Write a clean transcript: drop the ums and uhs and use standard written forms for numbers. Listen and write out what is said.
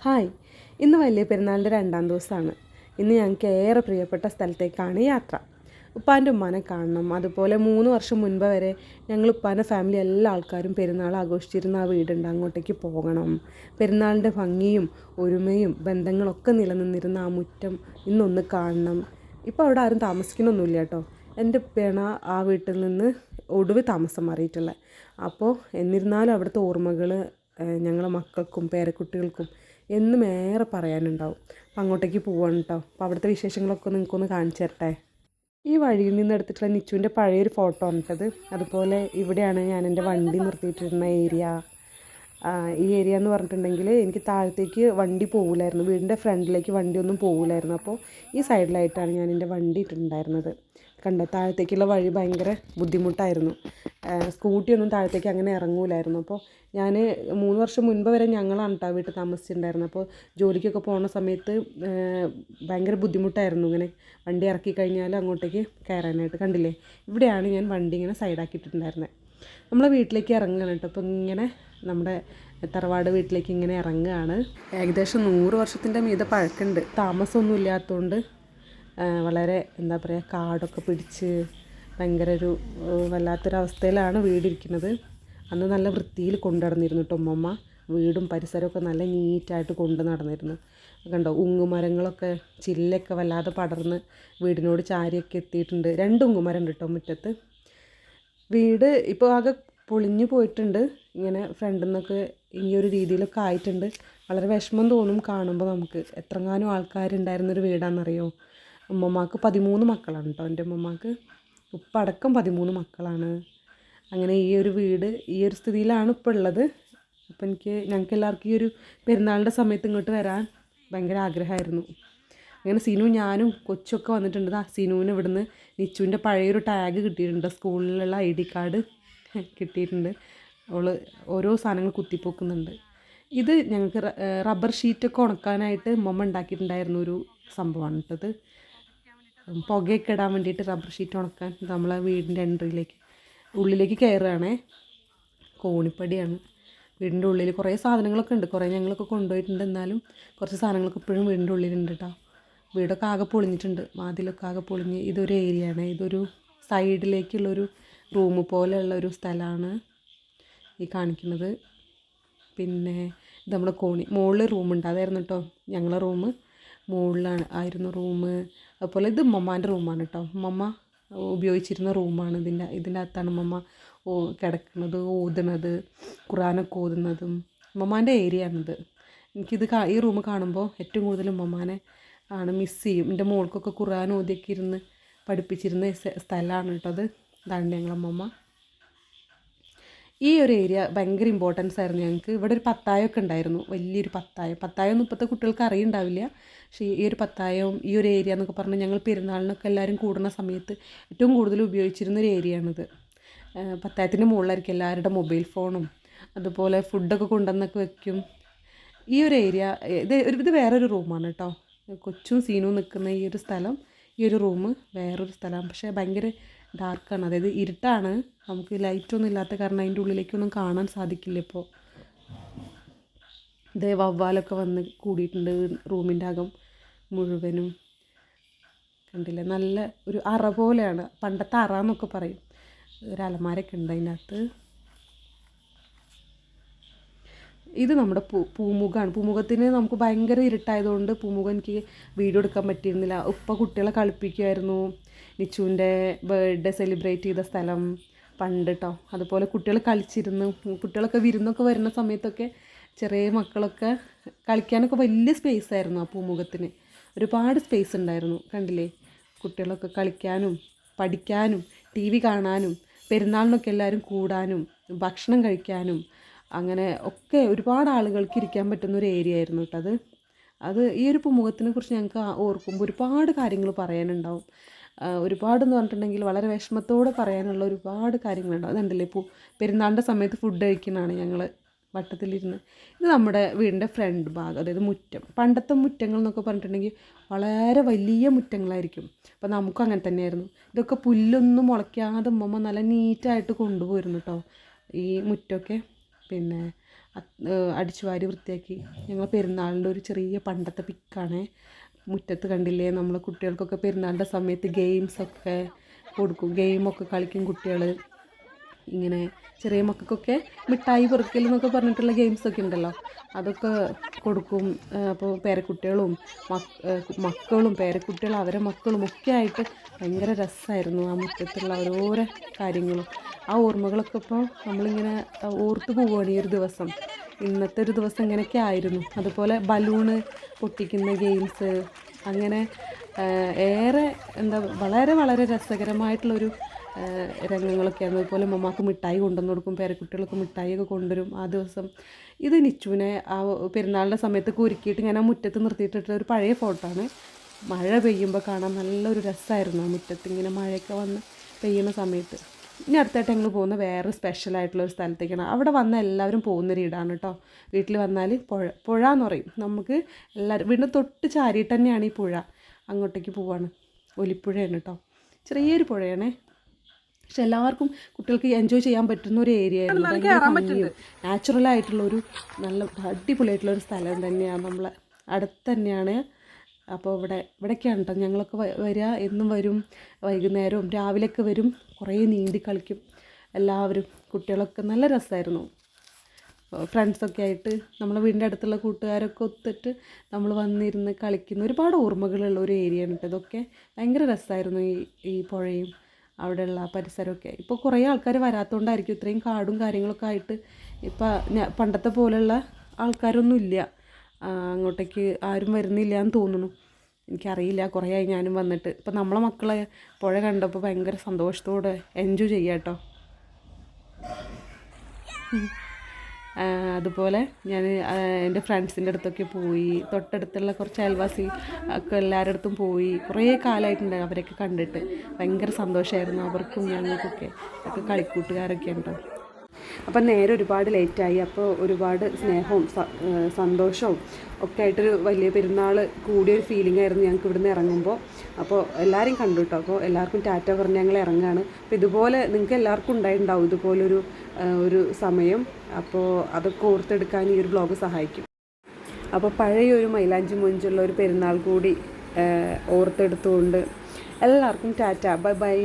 Hi, ഇന്ന് വലിയ പെരുന്നാളിൻ്റെ 2ാം ദിവസമാണ്. ഇന്ന് ഞങ്ങൾക്ക് ഏറെ പ്രിയപ്പെട്ട സ്ഥലത്തേക്കാണ് യാത്ര. ഉപ്പാൻ്റെ ഉമ്മാനെ കാണണം. അതുപോലെ 3 വർഷം മുൻപ് വരെ ഞങ്ങൾ ഉപ്പാൻ്റെ ഫാമിലി എല്ലാ ആൾക്കാരും പെരുന്നാൾ ആഘോഷിച്ചിരുന്ന ആ വീടുണ്ട്, അങ്ങോട്ടേക്ക് പോകണം. പെരുന്നാളിൻ്റെ ഭംഗിയും ഒരുമയും ബന്ധങ്ങളൊക്കെ നിലനിന്നിരുന്ന ആ മുറ്റം ഇന്നൊന്ന് കാണണം. ഇപ്പോൾ അവിടെ ആരും താമസിക്കുന്നൊന്നുമില്ല കേട്ടോ. എൻ്റെ ഉപ്പയാണ് ആ വീട്ടിൽ നിന്ന് ഒടുവിൽ താമസം മാറിയിട്ടുള്ളത്. അപ്പോൾ എന്നിരുന്നാലും അവിടുത്തെ ഓർമ്മകൾ ഞങ്ങളെ മക്കൾക്കും പേരക്കുട്ടികൾക്കും എന്നും ഏറെ പറയാനുണ്ടാവും. അപ്പം അങ്ങോട്ടേക്ക് പോവാണ് കേട്ടോ. അപ്പോൾ അവിടുത്തെ വിശേഷങ്ങളൊക്കെ നിങ്ങൾക്കൊന്ന് കാണിച്ചു തരട്ടെ. ഈ വഴിയിൽ നിന്ന് എടുത്തിട്ടുള്ള നിച്ചുവിൻ്റെ പഴയൊരു ഫോട്ടോ ആണിട്ടത്. അതുപോലെ ഇവിടെയാണ് ഞാൻ എൻ്റെ വണ്ടി നിർത്തിയിട്ടിരുന്ന ഏരിയ. ഈ ഏരിയ എന്ന് പറഞ്ഞിട്ടുണ്ടെങ്കിൽ എനിക്ക് താഴത്തേക്ക് വണ്ടി പോകില്ലായിരുന്നു, വീടിൻ്റെ ഫ്രണ്ടിലേക്ക് വണ്ടിയൊന്നും പോകില്ലായിരുന്നു. അപ്പോൾ ഈ സൈഡിലായിട്ടാണ് ഞാൻ എൻ്റെ വണ്ടി ഇട്ടിട്ടുണ്ടായിരുന്നത്. കണ്ടോ, താഴത്തേക്കുള്ള വഴി ഭയങ്കര ബുദ്ധിമുട്ടായിരുന്നു. സ്കൂട്ടിയൊന്നും താഴത്തേക്ക് അങ്ങനെ ഇറങ്ങൂലായിരുന്നു. അപ്പോൾ ഞാൻ 3 വർഷം മുൻപ് വരെ ഞങ്ങളാണ് കേട്ടോ വീട്ടിൽ താമസിച്ചിട്ടുണ്ടായിരുന്നത്. അപ്പോൾ ജോലിക്കൊക്കെ പോകുന്ന സമയത്ത് ഭയങ്കര ബുദ്ധിമുട്ടായിരുന്നു ഇങ്ങനെ വണ്ടി ഇറക്കി കഴിഞ്ഞാൽ അങ്ങോട്ടേക്ക് കയറാനായിട്ട്. കണ്ടില്ലേ, ഇവിടെയാണ് ഞാൻ വണ്ടി ഇങ്ങനെ സൈഡാക്കിയിട്ടുണ്ടായിരുന്നത്. നമ്മളെ വീട്ടിലേക്ക് ഇറങ്ങുകയാണ് കേട്ടോ. അപ്പോൾ ഇങ്ങനെ നമ്മുടെ തറവാട് വീട്ടിലേക്ക് ഇങ്ങനെ ഇറങ്ങുകയാണ്. ഏകദേശം 100 വർഷത്തിൻ്റെ മീതെ പഴക്കമുണ്ട്. താമസമൊന്നും ഇല്ലാത്തതുകൊണ്ട് വളരെ എന്താ പറയുക, കാടൊക്കെ പിടിച്ച് ഭയങ്കര ഒരു വല്ലാത്തൊരവസ്ഥയിലാണ് വീടിരിക്കുന്നത്. അന്ന് നല്ല വൃത്തിയിൽ കൊണ്ടു നടന്നിരുന്നു കേട്ടോ ഉമ്മമ്മ. വീടും പരിസരമൊക്കെ നല്ല നീറ്റായിട്ട് കൊണ്ടു നടന്നിരുന്നു. കണ്ടോ, ഉങ്ങുമരങ്ങളൊക്കെ ചില്ലൊക്കെ വല്ലാതെ പടർന്ന് വീടിനോട് ചാരിയൊക്കെ എത്തിയിട്ടുണ്ട്. 2 ഉങ്ങുമരം ഉണ്ട് കേട്ടോ മുറ്റത്ത്. വീട് ഇപ്പോൾ ആകെ പൊളിഞ്ഞു പോയിട്ടുണ്ട്. ഇങ്ങനെ ഫ്രണ്ടിൽ നിന്നൊക്കെ ഈ ഒരു രീതിയിലൊക്കെ ആയിട്ടുണ്ട്. വളരെ വിഷമം തോന്നും കാണുമ്പോൾ നമുക്ക്. എത്രങ്ങാനും ആൾക്കാരുണ്ടായിരുന്നൊരു വീടാണെന്നറിയോ. ഉമ്മമ്മക്ക് 13 മക്കളാണ് കേട്ടോ. എൻ്റെ ഉമ്മമ്മക്ക് ഉപ്പ അടക്കം 13 മക്കളാണ്. അങ്ങനെ ഈ ഒരു വീട് ഈ ഒരു സ്ഥിതിയിലാണ് ഇപ്പോൾ ഉള്ളത്. അപ്പോൾ ഞങ്ങൾക്ക് എല്ലാവർക്കും ഈ ഒരു പെരുന്നാളിൻ്റെ സമയത്ത് ഇങ്ങോട്ട് വരാൻ ഭയങ്കര ആഗ്രഹമായിരുന്നു. അങ്ങനെ സിനു ഞാനും കൊച്ചൊക്കെ വന്നിട്ടുണ്ട്. സിനുവിന് ഇവിടുന്ന് നിച്ചുവിൻ്റെ പഴയൊരു ടാഗ് കിട്ടിയിട്ടുണ്ട്, സ്കൂളിലുള്ള ID കാർഡ് കിട്ടിയിട്ടുണ്ട്. അവൾ ഓരോ സാധനങ്ങൾ കുത്തിപ്പോക്കുന്നുണ്ട്. ഇത് ഞങ്ങൾക്ക് റബ്ബർ ഷീറ്റൊക്കെ ഉണക്കാനായിട്ട് ഉമ്മമ്മ ഉണ്ടാക്കിയിട്ടുണ്ടായിരുന്ന ഒരു സംഭവമാണ് കേട്ടത്. പുകയൊക്കെ ഇടാൻ വേണ്ടിയിട്ട് റബ്ബർ ഷീറ്റ് ഉണക്കാൻ നമ്മളെ വീടിൻ്റെ ഉള്ളിലേക്ക് കയറുകയാണേ. കോണിപ്പടിയാണ് വീടിൻ്റെ ഉള്ളിൽ. കുറേ സാധനങ്ങളൊക്കെ ഉണ്ട്, കുറേ ഞങ്ങളൊക്കെ കൊണ്ടുപോയിട്ടുണ്ട്. എന്നാലും കുറച്ച് സാധനങ്ങളൊക്കെ ഇപ്പോഴും വീടിൻ്റെ ഉള്ളിലുണ്ട് കേട്ടോ. വീടൊക്കെ ആകെ പൊളിഞ്ഞിട്ടുണ്ട്, വാതിലൊക്കെ ആകെ പൊളിഞ്ഞ്. ഇതൊരു ഏരിയയാണ്, ഇതൊരു സൈഡിലേക്കുള്ളൊരു റൂം പോലെയുള്ളൊരു സ്ഥലമാണ് ഈ കാണിക്കുന്നത്. പിന്നെ ഇത് നമ്മുടെ മുകളിൽ റൂമുണ്ട്, അതായിരുന്നു കേട്ടോ ഞങ്ങളെ റൂം. മുകളിലാണ് ആയിരുന്നു റൂം. അതുപോലെ ഇത് ഉമ്മമ്മാൻ്റെ റൂമാണ് കേട്ടോ. ഉമ്മമ്മ ഉപയോഗിച്ചിരുന്ന റൂമാണ്. ഇതിൻ്റെ അകത്താണ് ഉമ്മമ്മ കിടക്കുന്നത്, ഓതുന്നത്, ഖുറാനൊക്കെ ഓതുന്നതും. ഉമ്മമ്മാൻ്റെ ഏരിയ ആണിത്. ഈ റൂം കാണുമ്പോൾ ഏറ്റവും കൂടുതൽ ഉമ്മമ്മാനെ ആണ് മിസ് ചെയ്യും. എൻ്റെ മോൾക്കൊക്കെ ഖുറാൻ ഓതിയൊക്കെ ഇരുന്ന് പഠിപ്പിച്ചിരുന്ന സ്ഥലമാണ് കേട്ടോ അത്. ഇതാണ് ഞങ്ങളമ്മമ്മ. ഈ ഒരു ഏരിയ ഭയങ്കര ഇമ്പോർട്ടൻസ് ആയിരുന്നു ഞങ്ങൾക്ക്. ഇവിടെ ഒരു പത്തായമൊക്കെ ഉണ്ടായിരുന്നു, വലിയൊരു പത്തായമൊന്നും ഇപ്പോഴത്തെ കുട്ടികൾക്ക് അറിയുണ്ടാവില്ല. പക്ഷേ ഈ ഒരു പത്തായവും ഈ ഒരു ഏരിയ എന്നൊക്കെ പറഞ്ഞാൽ ഞങ്ങൾ പെരുന്നാളിനൊക്കെ എല്ലാവരും കൂടുന്ന സമയത്ത് ഏറ്റവും കൂടുതൽ ഉപയോഗിച്ചിരുന്നൊരു ഏരിയയാണിത്. പത്തായത്തിൻ്റെ മുകളിലായിരിക്കും എല്ലാവരുടെ മൊബൈൽ ഫോണും, അതുപോലെ ഫുഡൊക്കെ കൊണ്ടുവന്നൊക്കെ വെക്കും. ഈ ഒരു ഏരിയ ഇത് വേറൊരു റൂമാണ് കേട്ടോ. കൊച്ചും സീനും നിൽക്കുന്ന ഈ ഒരു സ്ഥലം, ഈ ഒരു റൂം വേറൊരു സ്ഥലമാണ്. പക്ഷേ ഭയങ്കര ഡാർക്കാണ്, അതായത് ഇരുട്ടാണ്. നമുക്ക് ലൈറ്റൊന്നും ഇല്ലാത്ത കാരണം അതിൻ്റെ ഉള്ളിലേക്കൊന്നും കാണാൻ സാധിക്കില്ല. ഇപ്പോൾ ഇതേ വവ്വാലൊക്കെ വന്ന് കൂടിയിട്ടുണ്ട് റൂമിൻ്റെ അകം മുഴുവനും. കണ്ടില്ല, നല്ല ഒരു അറ പോലെയാണ്, പണ്ടത്തെ അറ എന്നൊക്കെ പറയും. ഒരു അലമാരൊക്കെ ഉണ്ട് അതിനകത്ത്. ഇത് നമ്മുടെ പൂമുഖമാണ്. പൂമുഖത്തിന് നമുക്ക് ഭയങ്കര ഇരുട്ടായതുകൊണ്ട് പൂമുഖം എനിക്ക് വീഡിയോ എടുക്കാൻ പറ്റിയിരുന്നില്ല. ഉപ്പ കുട്ടികളെ കളിപ്പിക്കുമായിരുന്നു. നിച്ചുവിൻ്റെ ബർത്ത്ഡേ സെലിബ്രേറ്റ് ചെയ്ത സ്ഥലം പണ്ട് കേട്ടോ. അതുപോലെ കുട്ടികൾ കളിച്ചിരുന്നു. കുട്ടികളൊക്കെ വിരുന്നൊക്കെ വരുന്ന സമയത്തൊക്കെ ചെറിയ മക്കളൊക്കെ കളിക്കാനൊക്കെ വലിയ സ്പേസ് ആയിരുന്നു ആ പൂമുഖത്തിന്. ഒരുപാട് സ്പേസ് ഉണ്ടായിരുന്നു. കണ്ടില്ലേ, കുട്ടികളൊക്കെ കളിക്കാനും പഠിക്കാനും TV കാണാനും പെരുന്നാളിനൊക്കെ എല്ലാവരും കൂടാനും ഭക്ഷണം കഴിക്കാനും അങ്ങനെ ഒക്കെ ഒരുപാട് ആളുകൾക്ക് ഇരിക്കാൻ പറ്റുന്ന ഒരു ഏരിയ ആയിരുന്നു കേട്ടോ അത്. ഈ ഒരു പൂമുഖത്തിനെ കുറിച്ച് ഞങ്ങൾക്ക് ഓർക്കുമ്പോൾ ഒരുപാട് കാര്യങ്ങൾ പറയാനുണ്ടാവും. ഒരുപാടെന്ന് പറഞ്ഞിട്ടുണ്ടെങ്കിൽ വളരെ വിഷമത്തോടെ പറയാനുള്ള ഒരുപാട് കാര്യങ്ങളുണ്ടാവും. അതുണ്ടല്ലേ, പെരുന്നാളിൻ്റെ സമയത്ത് ഫുഡ് കഴിക്കുന്നതാണ് ഞങ്ങൾ വട്ടത്തിലിരുന്ന്. ഇത് നമ്മുടെ വീടിൻ്റെ ഫ്രണ്ട് ഭാഗം, അതായത് മുറ്റം. പണ്ടത്തെ മുറ്റങ്ങൾ എന്നൊക്കെ പറഞ്ഞിട്ടുണ്ടെങ്കിൽ വളരെ വലിയ മുറ്റങ്ങളായിരിക്കും. അപ്പോൾ നമുക്കും അങ്ങനെ തന്നെയായിരുന്നു. ഇതൊക്കെ പുല്ലൊന്നും മുളയ്ക്കാതെ ഉമ്മമ്മ നല്ല നീറ്റായിട്ട് കൊണ്ടുപോയിരുന്നു കേട്ടോ ഈ മുറ്റമൊക്കെ. പിന്നെ അടിച്ചു വാരി വൃത്തിയാക്കി. ഞങ്ങൾ പെരുന്നാളിൻ്റെ ഒരു ചെറിയ പണ്ടത്തെ പിക്കാണ്. മുറ്റത്ത് കണ്ടില്ലേ, നമ്മൾ കുട്ടികൾക്കൊക്കെ പെരുന്നാളിൻ്റെ സമയത്ത് ഗെയിംസൊക്കെ കൊടുക്കും, ഗെയിമൊക്കെ കളിക്കും കുട്ടികൾ. ഇങ്ങനെ ചെറിയ മക്കൾക്കൊക്കെ മിഠായി പെറുക്കൽ എന്നൊക്കെ പറഞ്ഞിട്ടുള്ള ഗെയിംസൊക്കെ ഉണ്ടല്ലോ, അതൊക്കെ കൊടുക്കും. അപ്പോൾ പേരക്കുട്ടികളും മക്കളും പേരക്കുട്ടികളും അവരെ മക്കളും ഒക്കെ ആയിട്ട് ഭയങ്കര രസമായിരുന്നു ആ മുറ്റത്തുള്ള ഓരോരോ കാര്യങ്ങളും. ആ ഓർമ്മകളൊക്കെ ഇപ്പോൾ നമ്മളിങ്ങനെ ഓർത്ത് പോവുകയാണ് ഈ ഒരു ദിവസം. ഇന്നത്തെ ഒരു ദിവസം ഇങ്ങനെയൊക്കെ ആയിരുന്നു. അതുപോലെ ബലൂണ് പൊട്ടിക്കുന്ന ഗെയിംസ്, അങ്ങനെ ഏറെ വളരെ വളരെ രസകരമായിട്ടുള്ളൊരു രംഗങ്ങളൊക്കെയായിരുന്നു. അതുപോലെ മമ്മാക്ക് മിഠായി കൊണ്ടുവന്ന് കൊടുക്കും, പേരക്കുട്ടികളൊക്കെ മിഠായിയൊക്കെ കൊണ്ടുവരും ആ ദിവസം. ഇത് നിച്ചുവിനെ ആ പെരുന്നാളിൻ്റെ സമയത്ത് കുരുക്കിയിട്ട് ഞാൻ ആ മുറ്റത്ത് നിർത്തിയിട്ടിട്ടുള്ള ഒരു പഴയ ഫോട്ടോ ആണ്. മഴ പെയ്യുമ്പോൾ കാണാൻ നല്ലൊരു രസമായിരുന്നു ആ മുറ്റത്ത് ഇങ്ങനെ മഴയൊക്കെ വന്ന് പെയ്യുന്ന സമയത്ത്. ഇനി അടുത്തായിട്ട് ഞങ്ങൾ പോകുന്ന വേറെ സ്പെഷ്യലായിട്ടുള്ളൊരു സ്ഥലത്തേക്കാണ്. അവിടെ വന്ന എല്ലാവരും പോകുന്നൊരു ഇടാണ് കേട്ടോ. വീട്ടിൽ വന്നാൽ പുഴ എന്ന് പറയും. നമുക്ക് എല്ലാവരും വീടിന് തൊട്ട് ചാരിയിട്ട് തന്നെയാണ് ഈ പുഴ. അങ്ങോട്ടേക്ക് പോവാണ്. ഒലിപ്പുഴയാണ് കേട്ടോ, ചെറിയൊരു പുഴയാണേ. പക്ഷെ എല്ലാവർക്കും കുട്ടികൾക്ക് എൻജോയ് ചെയ്യാൻ പറ്റുന്ന ഒരു ഏരിയ ആയിരുന്നു. നാച്ചുറലായിട്ടുള്ളൊരു നല്ല അടിപൊളിയായിട്ടുള്ളൊരു സ്ഥലം തന്നെയാണ്. നമ്മളെ അടുത്ത് തന്നെയാണ്. അപ്പോൾ ഇവിടേക്കാണ് കേട്ടോ ഞങ്ങളൊക്കെ വരിക. എന്നും വരും, വൈകുന്നേരവും രാവിലെയൊക്കെ വരും, കുറേ നീന്തി കളിക്കും എല്ലാവരും. കുട്ടികളൊക്കെ നല്ല രസമായിരുന്നു. ഫ്രണ്ട്സൊക്കെ ആയിട്ട് നമ്മളെ വീടിൻ്റെ അടുത്തുള്ള കൂട്ടുകാരൊക്കെ ഒത്തിട്ട് നമ്മൾ വന്നിരുന്ന് കളിക്കുന്ന ഒരുപാട് ഓർമ്മകളുള്ള ഒരു ഏരിയയാണ് കേട്ടോ ഇതൊക്കെ. ഭയങ്കര രസമായിരുന്നു ഈ പുഴയും അവിടെയുള്ള പരിസരമൊക്കെ. ഇപ്പോൾ കുറേ ആൾക്കാർ വരാത്തതുകൊണ്ടായിരിക്കും ഇത്രയും കാടും കാര്യങ്ങളൊക്കെ ആയിട്ട് ഇപ്പം പണ്ടത്തെ പോലെയുള്ള ആൾക്കാരൊന്നും ഇല്ല. അങ്ങോട്ടേക്ക് ആരും വരുന്നില്ല എന്ന് തോന്നുന്നു. എനിക്കറിയില്ല, കുറേ ആയി ഞാനും വന്നിട്ട്. ഇപ്പം നമ്മളെ മക്കളെ പുഴ കണ്ടപ്പോൾ ഭയങ്കര സന്തോഷത്തോടെ എൻജോയ് ചെയ്യാം കേട്ടോ. അതുപോലെ ഞാൻ എൻ്റെ ഫ്രണ്ട്സിൻ്റെ അടുത്തൊക്കെ പോയി, തൊട്ടടുത്തുള്ള കുറച്ച് അയൽവാസി ഒക്കെ എല്ലാവരുടെ അടുത്തും പോയി. കുറേ കാലമായിട്ടുണ്ട് അവരൊക്കെ കണ്ടിട്ട്. ഭയങ്കര സന്തോഷമായിരുന്നു അവർക്കും ഞങ്ങൾക്കൊക്കെ. ഒക്കെ കളിക്കൂട്ടുകാരൊക്കെ ഉണ്ടോ. അപ്പം നേരെ ഒരുപാട് ലേറ്റായി. അപ്പോൾ ഒരുപാട് സ്നേഹവും സന്തോഷവും ഒക്കെ ആയിട്ടൊരു വലിയ പെരുന്നാൾ കൂടിയൊരു ഫീലിംഗ് ആയിരുന്നു ഞങ്ങൾക്ക് ഇവിടുന്ന് ഇറങ്ങുമ്പോൾ. അപ്പോൾ എല്ലാവരെയും കണ്ടു കേട്ടോ. അപ്പോൾ എല്ലാവർക്കും ടാറ്റ പറഞ്ഞ് ഞങ്ങൾ ഇറങ്ങുകയാണ്. അപ്പോൾ ഇതുപോലെ നിങ്ങൾക്ക് എല്ലാവർക്കും ഉണ്ടായിട്ടുണ്ടാവും ഇതുപോലൊരു സമയം. അപ്പോൾ അതൊക്കെ ഓർത്തെടുക്കാൻ ഈ ഒരു ബ്ലോഗ് സഹായിക്കും. അപ്പോൾ പഴയൊരു മൈലാഞ്ചി മൊഞ്ചുള്ള ഒരു പെരുന്നാൾ കൂടി ഓർത്തെടുത്തുകൊണ്ട് എല്ലാവർക്കും ടാറ്റ, ബൈ ബൈ.